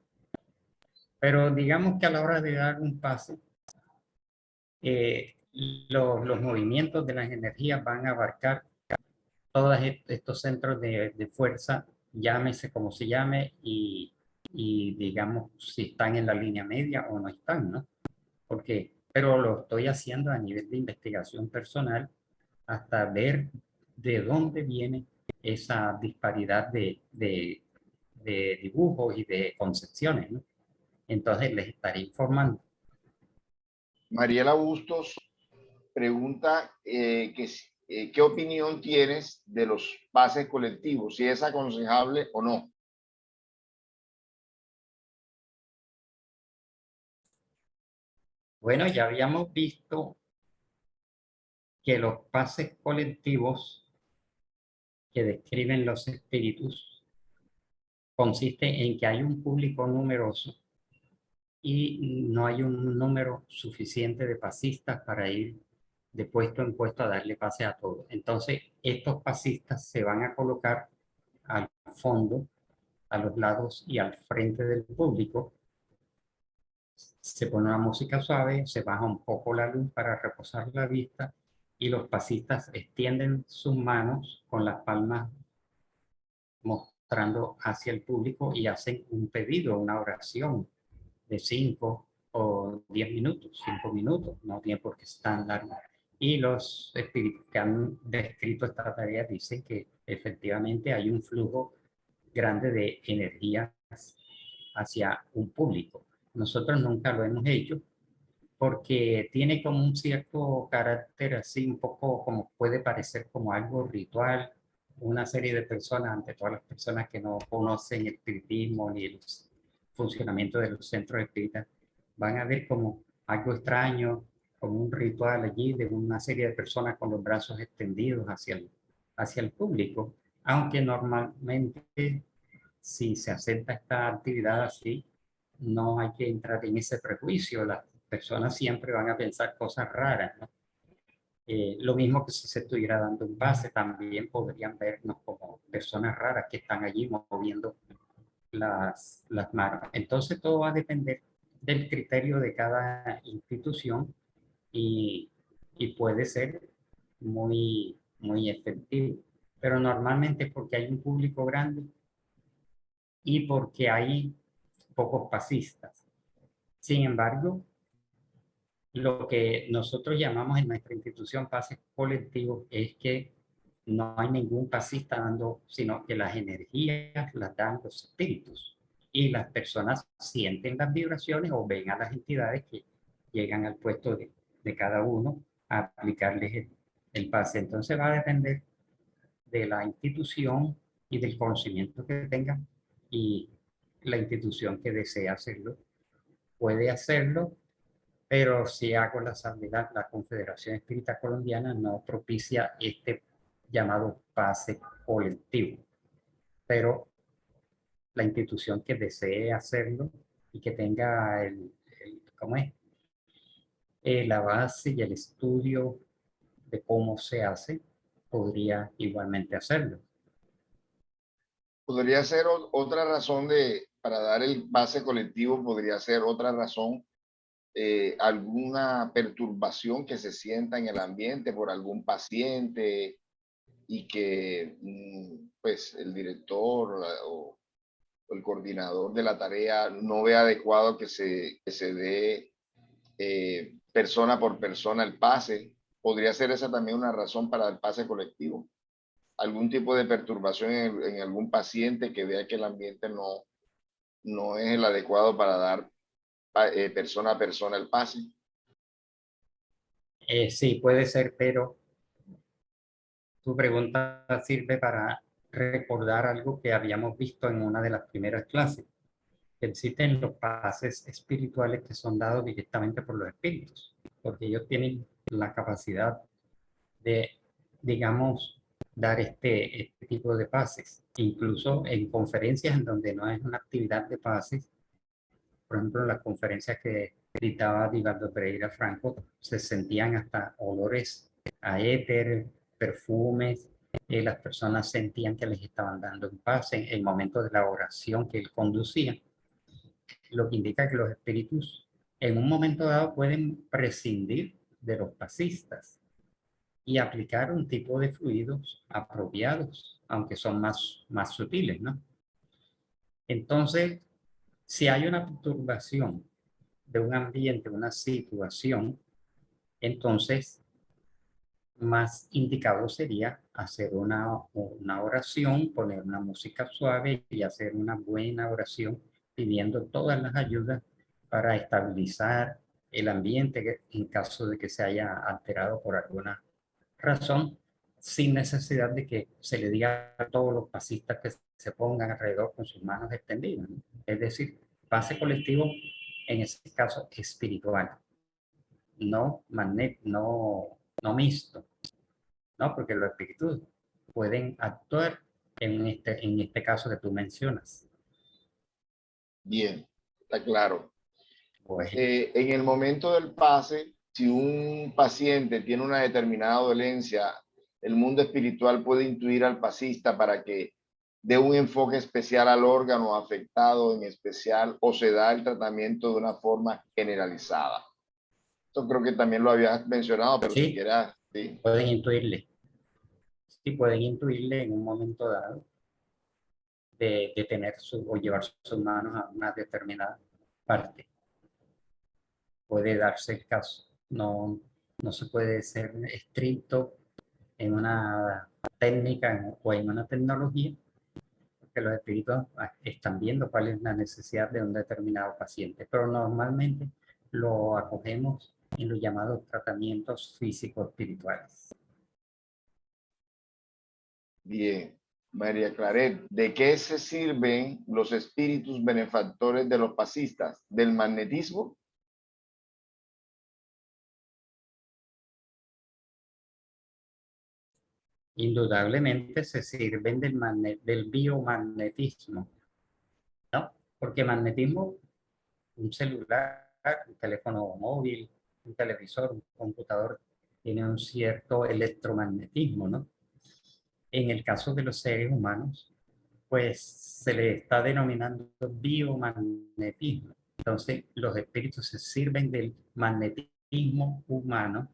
Pero digamos que a la hora de dar un paso, los movimientos de las energías van a abarcar todos estos centros de fuerza, llámese como se llame, y digamos si están en la línea media o no están, ¿no? Porque, pero lo estoy haciendo a nivel de investigación personal hasta ver de dónde viene esa disparidad de dibujos y de concepciones, ¿no? Entonces les estaré informando. Mariela Bustos pregunta ¿qué opinión tienes de los pases colectivos? Si es aconsejable o no. Bueno, ya habíamos visto que los pases colectivos que describen los espíritus consiste en que hay un público numeroso y no hay un número suficiente de pasistas para ir de puesto en puesto a darle pase a todos. Entonces, estos pasistas se van a colocar al fondo, a los lados y al frente del público. Se pone una música suave, se baja un poco la luz para reposar la vista, y los pasistas extienden sus manos con las palmas mostrando hacia el público y hacen un pedido, una oración de 5 o 10 minutos, 5 minutos, no tiene por qué ser tan largo. Y los espíritus que han descrito esta tarea dicen que efectivamente hay un flujo grande de energías hacia un público. Nosotros nunca lo hemos hecho porque tiene como un cierto carácter así, un poco como puede parecer como algo ritual, una serie de personas, ante todas las personas que no conocen el espiritismo ni el funcionamiento de los centros espíritas, van a ver como algo extraño, como un ritual allí de una serie de personas con los brazos extendidos hacia el público, aunque normalmente si se acepta esta actividad así, no hay que entrar en ese prejuicio. Las personas siempre van a pensar cosas raras, ¿no? Lo mismo que si se estuviera dando un pase, también podrían vernos como personas raras que están allí moviendo las manos. Entonces todo va a depender del criterio de cada institución, y, y puede ser muy efectivo. Pero normalmente es porque hay un público grande y porque hay pocos pasistas. Sin embargo, Lo que nosotros llamamos en nuestra institución pases colectivos es que no hay ningún pasista dando, sino que las energías las dan los espíritus y las personas sienten las vibraciones o ven a las entidades que llegan al puesto de cada uno a aplicarles el pase. Entonces va a depender de la institución y del conocimiento que tengan, y la institución que desea hacerlo puede hacerlo, pero si hago la salvedad, la Confederación Espírita Colombiana no propicia este llamado pase colectivo, pero la institución que desee hacerlo y que tenga ¿cómo es? La base y el estudio de cómo se hace, podría igualmente hacerlo. Podría ser otra razón para dar el pase colectivo, podría ser otra razón, alguna perturbación que se sienta en el ambiente por algún paciente y que pues el director o el coordinador de la tarea no ve adecuado que se dé persona por persona el pase. Podría ser esa también una razón para el pase colectivo. Algún tipo de perturbación en algún paciente que vea que el ambiente no es el adecuado para dar persona a persona el pase. Sí, puede ser, pero tu pregunta sirve para recordar algo que habíamos visto en una de las primeras clases. Existen los pases espirituales que son dados directamente por los espíritus, porque ellos tienen la capacidad de, digamos, dar este tipo de pases. Incluso en conferencias en donde no es una actividad de pases, por ejemplo, en las conferencias que dictaba Divaldo Pereira Franco, se sentían hasta olores a éter, perfumes, las personas sentían que les estaban dando un pase en el momento de la oración que él conducía, lo que indica que los espíritus en un momento dado pueden prescindir de los pasistas y aplicar un tipo de fluidos apropiados, aunque son más sutiles, ¿no? Entonces, si hay una perturbación de un ambiente, una situación, entonces más indicado sería hacer una oración, poner una música suave y hacer una buena oración pidiendo todas las ayudas para estabilizar el ambiente en caso de que se haya alterado por alguna razón, sin necesidad de que se le diga a todos los pasistas que se pongan alrededor con sus manos extendidas, ¿no? Es decir, pase colectivo en ese caso espiritual, no mixto, ¿no? Porque los espíritus pueden actuar en este caso que tú mencionas. Bien, está claro. Pues, En el momento del pase, si un paciente tiene una determinada dolencia, el mundo espiritual puede intuir al pasista para que dé un enfoque especial al órgano afectado en especial, o se da el tratamiento de una forma generalizada. Esto creo que también lo habías mencionado, pero si sí, quieras, sí. pueden intuirle. Sí, pueden intuirle en un momento dado de tener o llevar sus manos a una determinada parte. Puede darse el caso. No se puede ser estricto en una técnica o en una tecnología, porque los espíritus están viendo cuál es la necesidad de un determinado paciente, pero normalmente lo acogemos en los llamados tratamientos físico-espirituales. Bien, María Claret, ¿de qué se sirven los espíritus benefactores de los pasistas? ¿Del magnetismo? Indudablemente se sirven del biomagnetismo, ¿no? Porque magnetismo, un celular, un teléfono móvil, un televisor, un computador, tiene un cierto electromagnetismo, ¿no? En el caso de los seres humanos, pues se le está denominando biomagnetismo. Entonces, los espíritus se sirven del magnetismo humano,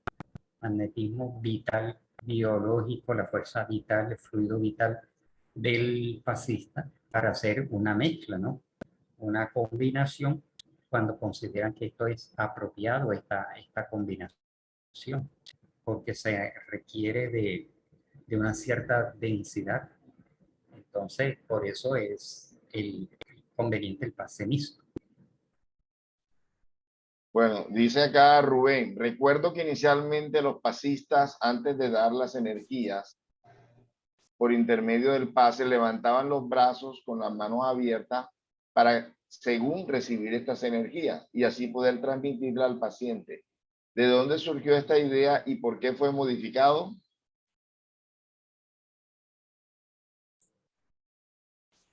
magnetismo vital, biológico, la fuerza vital, el fluido vital del pasista para hacer una mezcla, ¿no? Una combinación cuando consideran que esto es apropiado, esta combinación, porque se requiere de una cierta densidad. Entonces, por eso es el conveniente el pase mixto. Bueno, dice acá Rubén, recuerdo que inicialmente los pasistas, antes de dar las energías, por intermedio del pase, levantaban los brazos con las manos abiertas para, según recibir estas energías y así poder transmitirla al paciente. ¿De dónde surgió esta idea y por qué fue modificado?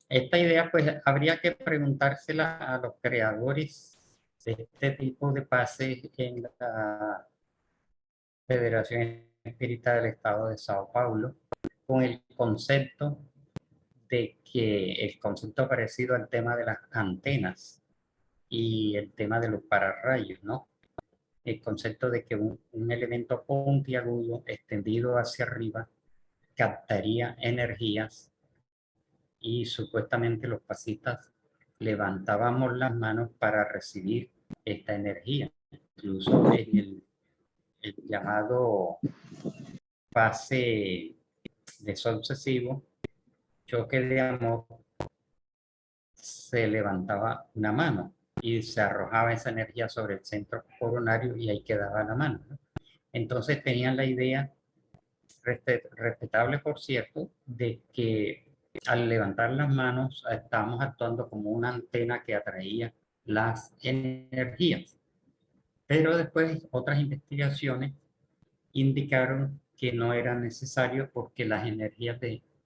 Esta idea, pues, habría que preguntársela a los creadores de este tipo de pases en la Federación Espírita del Estado de Sao Paulo, con el concepto de que el concepto parecido al tema de las antenas y el tema de los pararrayos, ¿no? El concepto de que un elemento puntiagudo extendido hacia arriba captaría energías y supuestamente los pasistas levantábamos las manos para recibir esta energía. Incluso en el llamado pase de sol sucesivo, choque de amor, se levantaba una mano y se arrojaba esa energía sobre el centro coronario y ahí quedaba la mano, ¿no? Entonces tenían la idea, respetable por cierto, de que al levantar las manos estábamos actuando como una antena que atraía las energías. Pero después otras investigaciones indicaron que no era necesario porque las energías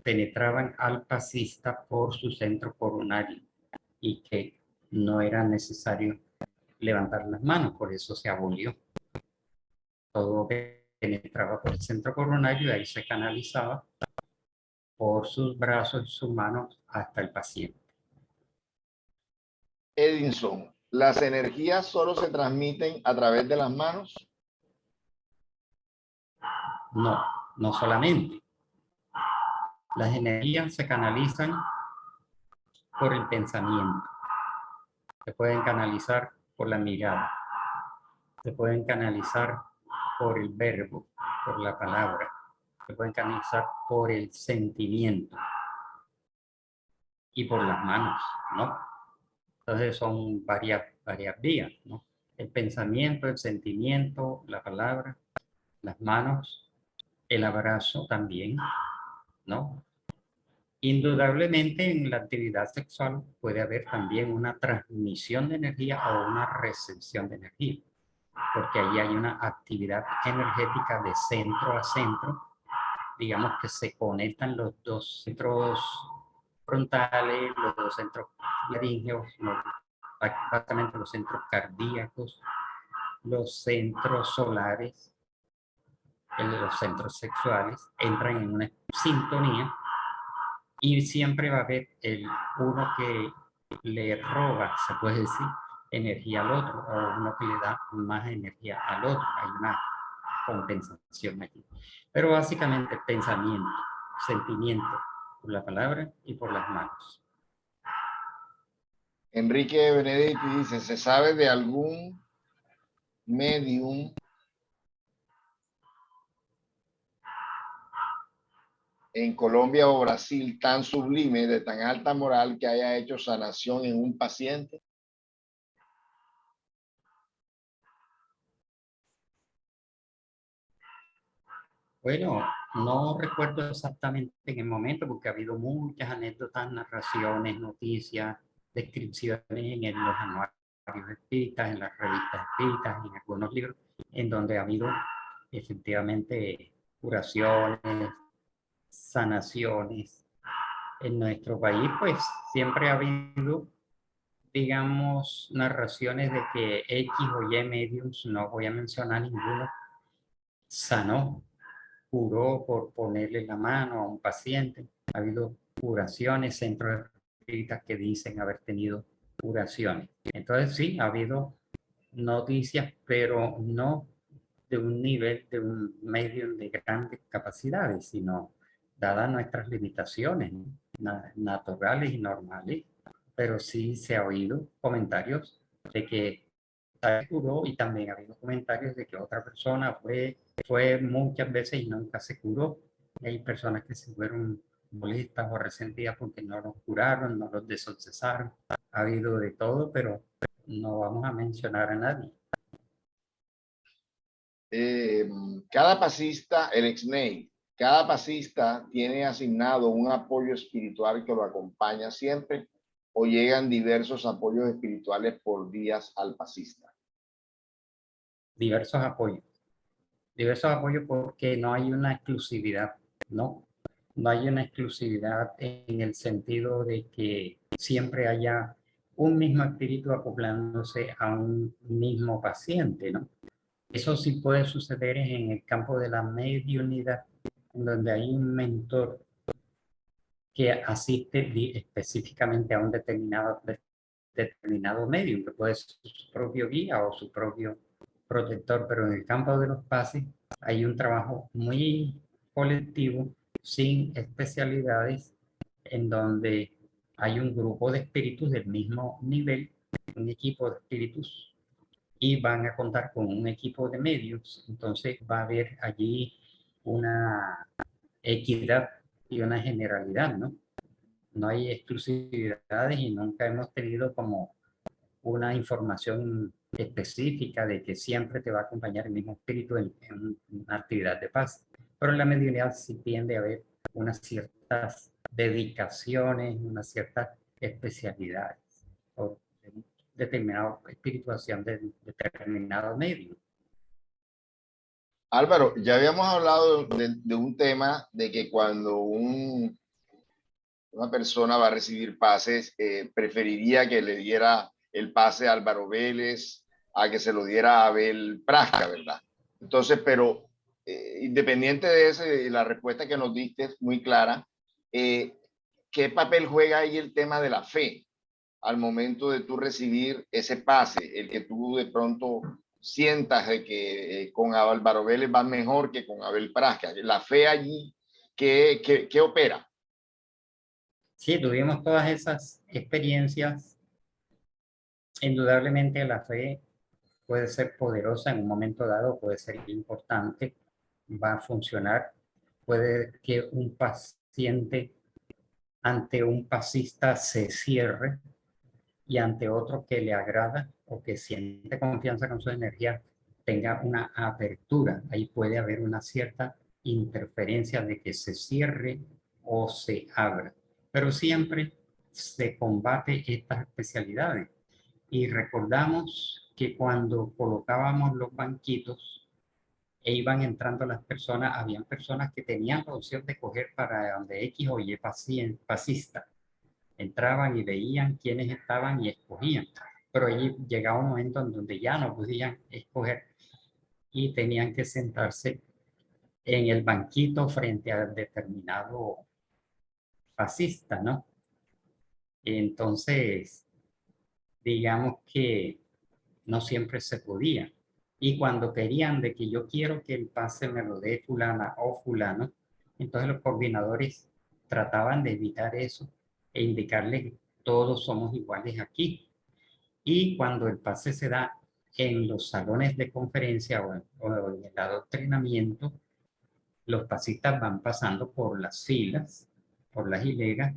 penetraban al pasista por su centro coronario y que no era necesario levantar las manos, por eso se abolió. Todo penetraba por el centro coronario y ahí se canalizaba por sus brazos y sus manos hasta el paciente. Edinson, ¿las energías solo se transmiten a través de las manos? No, no solamente. Las energías se canalizan por el pensamiento, se pueden canalizar por la mirada, se pueden canalizar por el verbo, por la palabra, se pueden canalizar por el sentimiento y por las manos, ¿no? Entonces son varias vías, ¿no? El pensamiento, el sentimiento, la palabra, las manos, el abrazo también, ¿no? Indudablemente en la actividad sexual puede haber también una transmisión de energía o una recepción de energía, porque ahí hay una actividad energética de centro a centro, digamos que se conectan los dos centros frontales, los dos centros laríngeos, básicamente los centros cardíacos, los centros solares, los centros sexuales, entran en una sintonía y siempre va a haber uno que le roba, se puede decir, energía al otro, o uno que le da más energía al otro. Hay una compensación aquí. Pero básicamente pensamiento, sentimiento, por la palabra y por las manos. Enrique Benedetti dice, ¿se sabe de algún medium en Colombia o Brasil tan sublime, de tan alta moral, que haya hecho sanación en un paciente? Bueno, no recuerdo exactamente en el momento porque ha habido muchas anécdotas, narraciones, noticias, descripciones en los anuarios espíritas, en las revistas espíritas, en algunos libros, en donde ha habido efectivamente curaciones, sanaciones. En nuestro país, pues siempre ha habido, digamos, narraciones de que X o Y mediums, no voy a mencionar ninguno, sanó, curó por ponerle la mano a un paciente. Ha habido curaciones, centros espíritas que dicen haber tenido curaciones. Entonces sí, ha habido noticias, pero no de un nivel, de un medio de grandes capacidades, sino dadas nuestras limitaciones, ¿no? Naturales y normales, pero sí se ha oído comentarios de que se curó, y también ha habido comentarios de que otra persona fue muchas veces y nunca se curó. Hay personas que se fueron molestas o resentidas porque no los curaron, no los desocesaron. Ha habido de todo, pero no vamos a mencionar a nadie. Cada pasista, el ex-NEI, cada pasista tiene asignado un apoyo espiritual que lo acompaña siempre, o llegan diversos apoyos espirituales por días al pasista. Diversos apoyos. Diversos apoyos porque no hay una exclusividad, ¿no? No hay una exclusividad en el sentido de que siempre haya un mismo espíritu acoplándose a un mismo paciente, ¿no? Eso sí puede suceder en el campo de la mediunidad, en donde hay un mentor que asiste específicamente a un determinado medium, que puede ser su propio guía o su propio protector, pero en el campo de los pases hay un trabajo muy colectivo, sin especialidades, en donde hay un grupo de espíritus del mismo nivel, un equipo de espíritus, y van a contar con un equipo de medios. Entonces va a haber allí una equidad y una generalidad, ¿no? No hay exclusividades y nunca hemos tenido como una información específica de que siempre te va a acompañar el mismo espíritu en una actividad de paz. Pero en la mediunidad sí tiende a haber unas ciertas dedicaciones, unas ciertas especialidades o determinada espirituación de determinado medio. Álvaro, ya habíamos hablado de un tema de que cuando una persona va a recibir pases, preferiría que le diera el pase a Álvaro Vélez a que se lo diera a Abel Prasca, ¿verdad? Entonces, pero independiente de eso, la respuesta que nos diste es muy clara. ¿Qué papel juega ahí el tema de la fe al momento de tú recibir ese pase? El que tú de pronto sientas de que con Álvaro Vélez va mejor que con Abel Prasca. La fe allí, ¿qué opera? Sí, tuvimos todas esas experiencias. Indudablemente la fe puede ser poderosa en un momento dado, puede ser importante, va a funcionar. Puede que un paciente ante un pasista se cierre y ante otro que le agrada o que siente confianza con su energía tenga una apertura. Ahí puede haber una cierta interferencia de que se cierre o se abra. Pero siempre se combate estas especialidades. Y recordamos que cuando colocábamos los banquitos e iban entrando las personas, habían personas que tenían la opción de coger para donde X o Y pasista. Entraban y veían quiénes estaban y escogían. Pero allí llegaba un momento en donde ya no podían escoger y tenían que sentarse en el banquito frente a determinado fascista, ¿no? Entonces, digamos que no siempre se podía. Y cuando querían de que yo quiero que el pase me lo dé fulana o fulano, entonces los coordinadores trataban de evitar eso e indicarles todos somos iguales aquí. Y cuando el pase se da en los salones de conferencia o en el adoctrinamiento, los pasistas van pasando por las filas, por las hileras,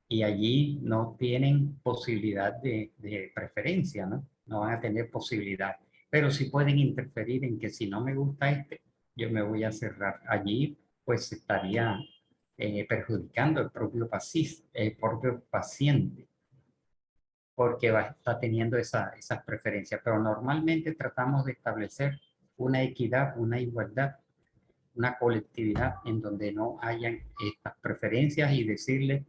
y allí no tienen posibilidad de preferencia, ¿no? No van a tener posibilidad, pero sí pueden interferir en que si no me gusta este, yo me voy a cerrar. Allí pues estaría perjudicando el propio paciente, porque está teniendo esas preferencias. Pero normalmente tratamos de establecer una equidad, una igualdad, una colectividad en donde no hayan estas preferencias y decirle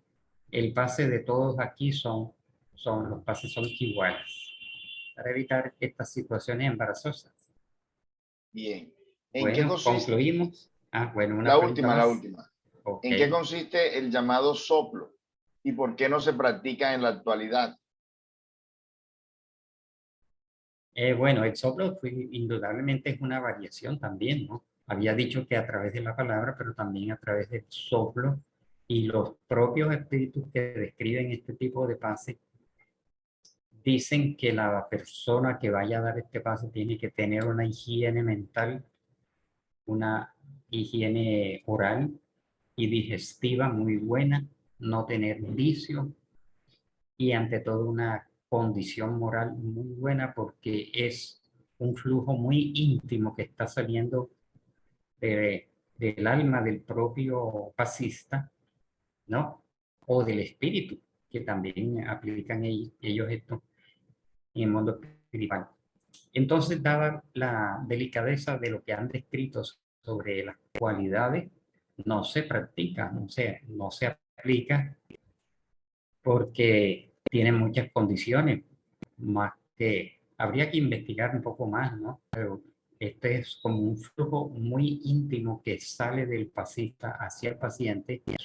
el pase de todos aquí los pases son iguales para evitar estas situaciones embarazosas. Bien. ¿En qué Bueno, consiste? concluimos. Bueno, una La pregunta última, la más. última. Ok. ¿En qué consiste el llamado soplo y por qué no se practica en la actualidad? Bueno, el soplo indudablemente es una variación también, ¿no? Había dicho que a través de la palabra, pero también a través del soplo, y los propios espíritus que describen este tipo de pase dicen que la persona que vaya a dar este pase tiene que tener una higiene mental, una higiene oral y digestiva muy buena, no tener vicio y ante todo una condición moral muy buena porque es un flujo muy íntimo que está saliendo del alma del propio pasista, ¿no? O del espíritu, que también aplican ellos esto en el mundo espiritual. Entonces, dada la delicadeza de lo que han descrito sobre las cualidades, no se practica, no se aplica porque tiene muchas condiciones, más que habría que investigar un poco más, ¿no? Pero este es como un flujo muy íntimo que sale del pasista hacia el paciente, es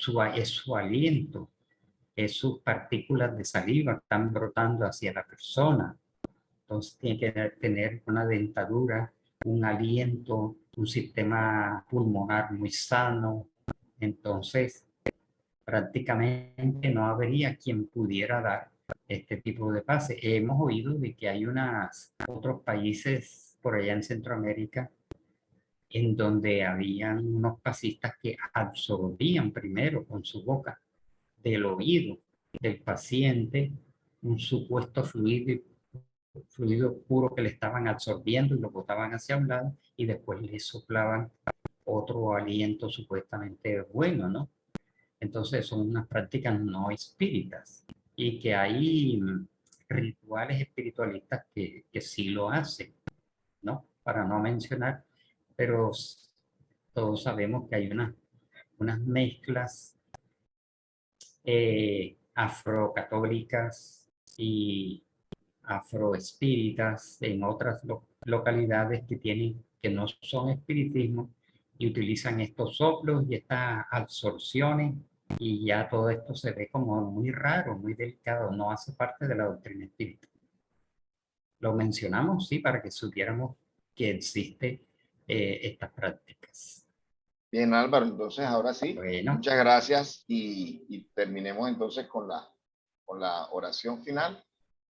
su aliento, es sus partículas de saliva que están brotando hacia la persona. Entonces tiene que tener una dentadura, un aliento, un sistema pulmonar muy sano. Entonces, prácticamente no habría quien pudiera dar este tipo de pase. Hemos oído de que hay otros países por allá en Centroamérica en donde habían unos pasistas que absorbían primero con su boca del oído del paciente un supuesto fluido puro que le estaban absorbiendo y lo botaban hacia un lado y después le soplaban otro aliento supuestamente bueno, ¿no? Entonces son unas prácticas no espíritas y que hay rituales espiritualistas que sí lo hacen, ¿no? Para no mencionar, pero todos sabemos que hay unas mezclas afrocatólicas y afroespíritas en otras localidades que no son espiritismo y utilizan estos soplos y estas absorciones y ya todo esto se ve como muy raro, muy delicado, no hace parte de la doctrina espírita. Lo mencionamos, sí, para que supiéramos que existe estas prácticas. Bien, Álvaro, entonces ahora sí, Bueno, muchas gracias y terminemos entonces con la oración final.